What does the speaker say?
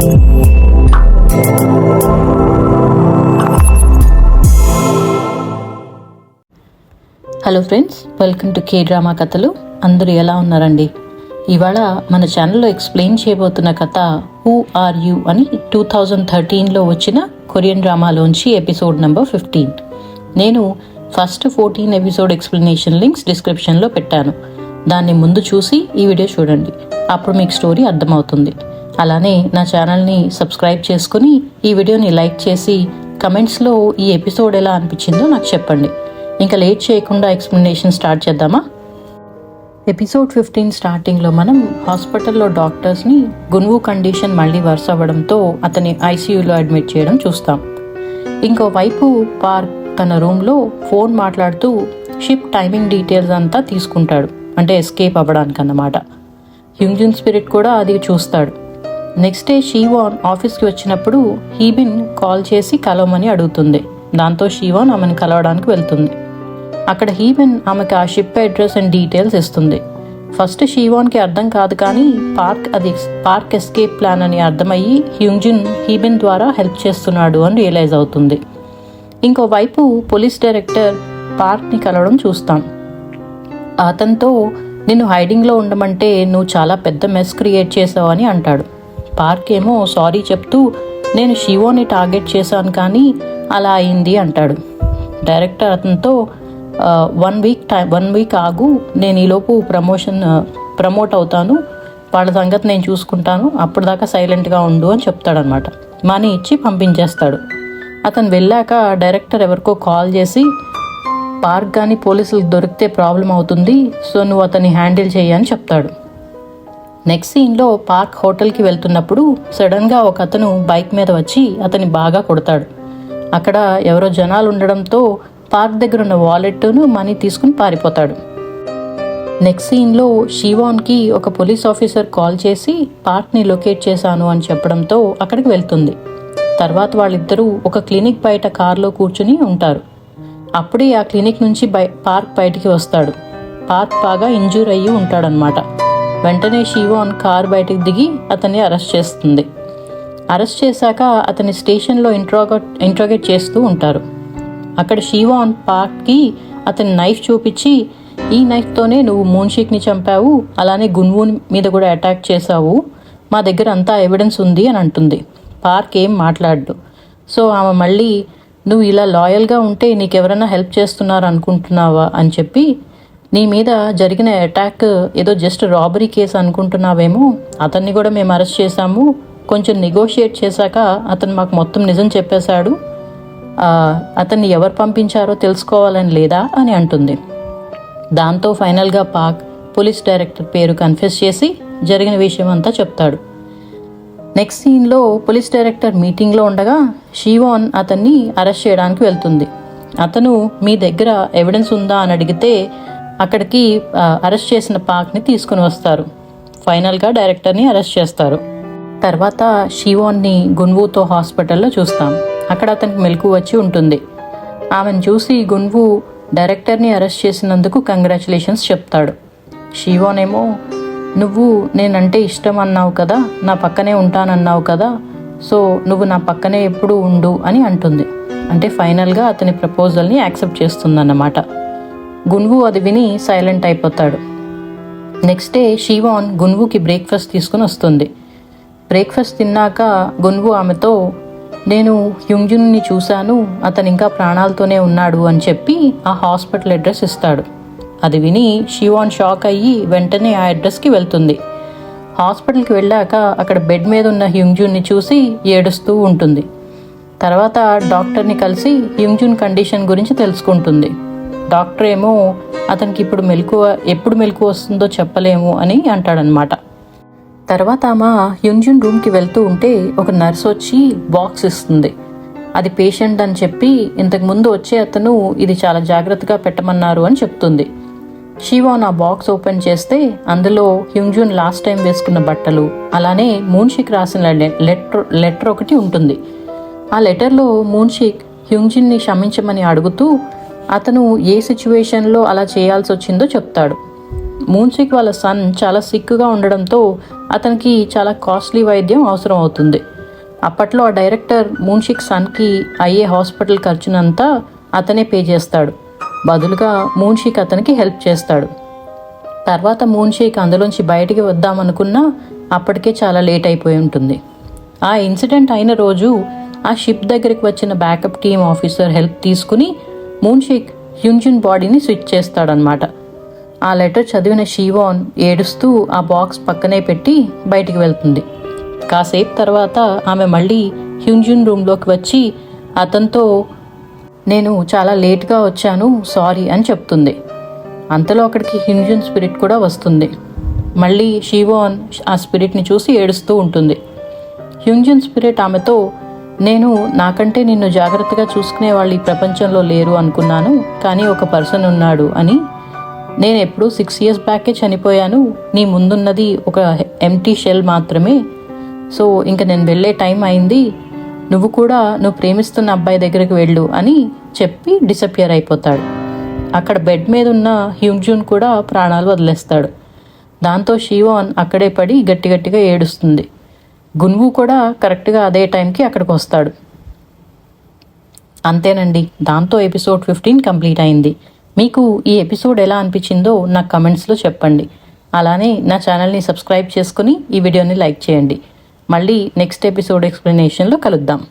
Hello friends, welcome to K drama కథలు. అందరూ ఎలా ఉన్నారండి? ఇవాళ మన ఛానల్లో ఎక్స్ప్లెయిన్ చేయబోతున్న కథ హూ ఆర్ యూ అని 2013లో వచ్చిన కొరియన్ డ్రామాలోంచి ఎపిసోడ్ నెంబర్ 15. నేను ఫస్ట్ 14 ఎపిసోడ్ ఎక్స్ప్లెనేషన్ లింక్స్ డిస్క్రిప్షన్లో పెట్టాను. దాన్ని ముందు చూసి ఈ వీడియో చూడండి, అప్పుడు మీకు స్టోరీ అర్థమవుతుంది. అలానే నా ఛానల్ని సబ్స్క్రైబ్ చేసుకుని ఈ వీడియోని లైక్ చేసి కమెంట్స్లో ఈ ఎపిసోడ్ ఎలా అనిపించిందో నాకు చెప్పండి. ఇంకా లేట్ చేయకుండా ఎక్స్ప్లెనేషన్ స్టార్ట్ చేద్దామా? ఎపిసోడ్ 15 స్టార్టింగ్లో మనం హాస్పిటల్లో డాక్టర్స్ని గున్వు కండిషన్ మళ్ళీ వర్స్ అవ్వడంతో అతని ఐసీయూలో అడ్మిట్ చేయడం చూస్తాం. ఇంకోవైపు పార్క్ తన రూమ్లో ఫోన్ మాట్లాడుతూ షిప్ టైమింగ్ డీటెయిల్స్ అంతా తీసుకుంటాడు, అంటే ఎస్కేప్ అవ్వడానికి అన్నమాట. హ్యూంజున్ స్పిరిట్ కూడా అది చూస్తాడు. నెక్స్ట్ డే షీవాన్ ఆఫీస్కి వచ్చినప్పుడు హీబిన్ కాల్ చేసి కలవమని అడుగుతుంది. దాంతో షీవాన్ ఆమెను కలవడానికి వెళ్తుంది. అక్కడ హీబిన్ ఆమెకు ఆ షిప్ అడ్రస్ అండ్ డీటెయిల్స్ ఇస్తుంది. ఫస్ట్ షీవాన్కి అర్థం కాదు, కానీ పార్క్ ఎస్కేప్ ప్లాన్ అని అర్థమయ్యి హ్యూంజున్ హీబిన్ ద్వారా హెల్ప్ చేస్తున్నాడు అని రియలైజ్ అవుతుంది. ఇంకోవైపు పోలీస్ డైరెక్టర్ పార్క్ని కలవడం చూస్తాం. అతనితో నిన్ను హైడింగ్లో ఉండమంటే నువ్వు చాలా పెద్ద మెస్ క్రియేట్ చేసావు అని అంటాడు. పార్క్ ఏమో సారీ చెప్తూ నేను షీవాన్ని టార్గెట్ చేశాను కానీ అలా అయింది అంటాడు. డైరెక్టర్ అతనితో 1 వీక్ ఆగు, నేను ఈలోపు ప్రమోట్ అవుతాను, వాళ్ళ సంగతి నేను చూసుకుంటాను, అప్పటిదాకా సైలెంట్గా ఉండు అని చెప్తాడనమాట. మనీ ఇచ్చి పంపించేస్తాడు. అతను వెళ్ళాక డైరెక్టర్ ఎవరికో కాల్ చేసి పార్క్ కానీ పోలీసులకు దొరికితే ప్రాబ్లం అవుతుంది, సో నువ్వు అతన్ని హ్యాండిల్ చేయని చెప్తాడు. నెక్స్ట్ సీన్లో పార్క్ హోటల్కి వెళ్తున్నప్పుడు సడన్గా ఒక అతను బైక్ మీద వచ్చి అతన్ని బాగా కొడతాడు. అక్కడ ఎవరో జనాలు ఉండడంతో పార్క్ దగ్గర ఉన్న వాలెట్ను మనీ తీసుకుని పారిపోతాడు. నెక్స్ట్ సీన్లో షీవాన్కి ఒక పోలీస్ ఆఫీసర్ కాల్ చేసి పార్క్ని లొకేట్ చేశాను అని చెప్పడంతో అక్కడికి వెళ్తుంది. తర్వాత వాళ్ళిద్దరూ ఒక క్లినిక్ బయట కార్లో కూర్చుని ఉంటారు. అప్పుడే ఆ క్లినిక్ నుంచి పార్క్ బయటికి వస్తాడు. పార్క్ బాగా ఇంజూర్ అయ్యి ఉంటాడనమాట. వెంటనే షీవాన్ కార్ బయటికి దిగి అతన్ని అరెస్ట్ చేస్తుంది. అరెస్ట్ చేశాక అతని స్టేషన్లో ఇంట్రోగేట్ చేస్తూ ఉంటారు. అక్కడ షీవాన్ పార్క్కి అతని నైఫ్ చూపించి ఈ నైఫ్తోనే నువ్వు మూన్షిక్ని చంపావు, అలానే గున్వు మీద కూడా అటాక్ చేశావు, మా దగ్గర అంతా ఎవిడెన్స్ ఉంది అని అంటుంది. పార్క్ ఏం మాట్లాడు. సో ఆమె మళ్ళీ నువ్వు ఇలా లాయల్గా ఉంటే నీకెవరైనా హెల్ప్ చేస్తున్నారు అనుకుంటున్నావా అని చెప్పి, నీ మీద జరిగిన అటాక్ ఏదో జస్ట్ రాబరీ కేసు అనుకుంటున్నావేమో, అతన్ని కూడా మేము అరెస్ట్ చేశాము, కొంచెం నెగోషియేట్ చేశాక అతను మాకు మొత్తం నిజం చెప్పేశాడు, అతన్ని ఎవరు పంపించారో తెలుసుకోవాలని లేదా అని అంటుంది. దాంతో ఫైనల్గా పార్క్ పోలీస్ డైరెక్టర్ పేరు కన్ఫెస్ చేసి జరిగిన విషయం అంతా చెప్తాడు. నెక్స్ట్ సీన్లో పోలీస్ డైరెక్టర్ మీటింగ్లో ఉండగా షీవాన్ అతన్ని అరెస్ట్ చేయడానికి వెళ్తుంది. అతను మీ దగ్గర ఎవిడెన్స్ ఉందా అని అడిగితే అక్కడికి అరెస్ట్ చేసిన పార్క్ని తీసుకుని వస్తారు. ఫైనల్గా డైరెక్టర్ని అరెస్ట్ చేస్తారు. తర్వాత షీవాన్ని గున్వుతో హాస్పిటల్లో చూస్తాం. అక్కడ అతనికి మెలకు వచ్చి ఉంటుంది. ఆమెను చూసి గున్వు డైరెక్టర్ని అరెస్ట్ చేసినందుకు కంగ్రాచులేషన్స్ చెప్తాడు. షీవాన్ ఏమో నువ్వు నేనంటే ఇష్టం అన్నావు కదా, నా పక్కనే ఉంటానన్నావు కదా, సో నువ్వు నా పక్కనే ఎప్పుడు ఉండు అని అంటుంది. అంటే ఫైనల్గా అతని ప్రపోజల్ని యాక్సెప్ట్ చేస్తుందన్నమాట. గున్వు అది విని సైలెంట్ అయిపోతాడు. నెక్స్ట్ డే షీవాన్ గున్వుకి బ్రేక్ఫాస్ట్ తీసుకుని వస్తుంది. బ్రేక్ఫాస్ట్ తిన్నాక గున్వు ఆమెతో నేను హ్యూంజున్ని చూశాను, అతను ఇంకా ప్రాణాలతోనే ఉన్నాడు అని చెప్పి ఆ హాస్పిటల్ అడ్రస్ ఇస్తాడు. అది విని షీవాన్ షాక్ అయ్యి వెంటనే ఆ అడ్రస్కి వెళ్తుంది. హాస్పిటల్కి వెళ్ళాక అక్కడ బెడ్ మీద ఉన్న హ్యూంజున్ని చూసి ఏడుస్తూ ఉంటుంది. తర్వాత డాక్టర్ని కలిసి హ్యూంజున్ కండిషన్ గురించి తెలుసుకుంటుంది. డాక్టర్ ఏమో అతనికి ఎప్పుడు మెలకు వస్తుందో చెప్పలేము అని అంటాడనమాట. తర్వాత ఆమె హ్యూంజున్ రూమ్కి వెళ్తూ ఉంటే ఒక నర్స్ వచ్చి బాక్స్ ఇస్తుంది. అది పేషెంట్ అని చెప్పి ఇంతకుముందు వచ్చే అతను ఇది చాలా జాగ్రత్తగా పెట్టమన్నారు అని చెప్తుంది. షీవాన్ ఆ బాక్స్ ఓపెన్ చేస్తే అందులో హ్యూంజున్ లాస్ట్ టైం వేసుకున్న బట్టలు, అలానే మూన్షిక్ రాసిన లెటర్ ఒకటి ఉంటుంది. ఆ లెటర్లో మూన్షిక్ హ్యూంజున్ని క్షమించమని అడుగుతూ అతను ఏ సిచ్యువేషన్లో అలా చేయాల్సి వచ్చిందో చెప్తాడు. మూన్షిక్ వాళ్ళ సన్ చాలా సిక్గా ఉండడంతో అతనికి చాలా కాస్ట్లీ వైద్యం అవసరం అవుతుంది. అప్పట్లో ఆ డైరెక్టర్ మూన్షిక్ సన్కి అయ్యే హాస్పిటల్ ఖర్చునంతా అతనే పే చేస్తాడు. బదులుగా మూన్షిక్ అతనికి హెల్ప్ చేస్తాడు. తర్వాత మూన్షిక్ అందులోంచి బయటికి వద్దామనుకున్నా అప్పటికే చాలా లేట్ అయిపోయి ఉంటుంది. ఆ ఇన్సిడెంట్ అయిన రోజు ఆ షిప్ దగ్గరికి వచ్చిన బ్యాకప్ టీమ్ ఆఫీసర్ హెల్ప్ తీసుకుని మూన్షిక్ హ్యుంజున్ బాడీని స్విచ్ చేస్తాడనమాట. ఆ లెటర్ చదివిన షీవాన్ ఏడుస్తూ ఆ బాక్స్ పక్కనే పెట్టి బయటికి వెళ్తుంది. కాసేపు తర్వాత ఆమె మళ్ళీ హ్యుంజున్ రూమ్లోకి వచ్చి అతనితో నేను చాలా లేట్గా వచ్చాను, సారీ అని చెప్తుంది. అంతలో అక్కడికి హ్యుంజున్ స్పిరిట్ కూడా వస్తుంది. మళ్ళీ షీవాన్ ఆ స్పిరిట్ని చూసి ఏడుస్తూ ఉంటుంది. హ్యుంజున్ స్పిరిట్ ఆమెతో నేను నాకంటే నిన్ను జాగ్రత్తగా చూసుకునే వాళ్ళు ఈ ప్రపంచంలో లేరు అనుకున్నాను, కానీ ఒక పర్సన్ ఉన్నాడు అని. నేను ఎప్పుడూ 6 years బ్యాకే చనిపోయాను, నీ ముందున్నది ఒక ఎంటీ షెల్ మాత్రమే. సో ఇంక నేను వెళ్ళే టైం అయింది, నువ్వు కూడా నువ్వు ప్రేమిస్తున్న అబ్బాయి దగ్గరికి వెళ్ళు అని చెప్పి డిసపియర్ అయిపోతాడు. అక్కడ బెడ్ మీద ఉన్న హ్యుంజున్ కూడా ప్రాణాలు వదిలేస్తాడు. దాంతో షీవాన్ అక్కడే పడి గట్టిగా ఏడుస్తుంది. గున్వు కూడా కరెక్ట్గా అదే టైంకి అక్కడికి వస్తాడు. అంతేనండి, దాంతో ఎపిసోడ్ 15 కంప్లీట్ అయింది. మీకు ఈ ఎపిసోడ్ ఎలా అనిపించిందో నాకు కమెంట్స్లో చెప్పండి. అలానే నా ఛానల్ని సబ్స్క్రైబ్ చేసుకుని ఈ వీడియోని లైక్ చేయండి. మళ్ళీ నెక్స్ట్ ఎపిసోడ్ ఎక్స్ప్లెనేషన్లో కలుద్దాం.